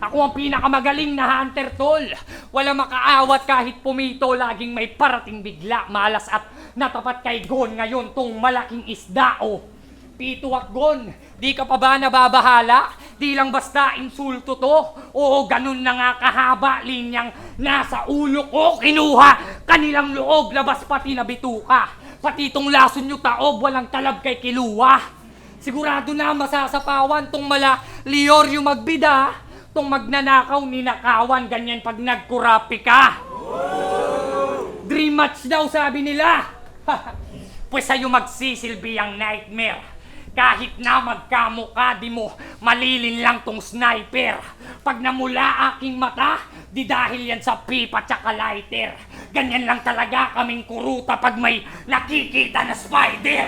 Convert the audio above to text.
Ako ang pinakamagaling na hunter, tol. Wala makaawat kahit pumito, laging may parating bigla, malas at natapat kay Gon ngayon tong malaking isda, oh. Pito at Gon, di ka pa ba nababahala? Di lang basta insulto to. Oo, ganun na nga kahaba, linyang nasa ulo ko kinuha. Kanilang loob, labas pati na bituka. Pati itong lason nyo taob, walang talab kay kiluwa. Sigurado na masasapawan tong mala Lioryo magbida, tong magnanakaw ninakawan, ganyan pag nagkurapi ka. Dream match daw sabi nila. Pues sa'yo magsisilbi ang nightmare. Kahit na magkamukha, di mo malilin lang tong sniper. Pag namula aking mata, di dahil yan sa pipa tsaka lighter. Ganyan lang talaga kaming kuruta pag may nakikita na spider.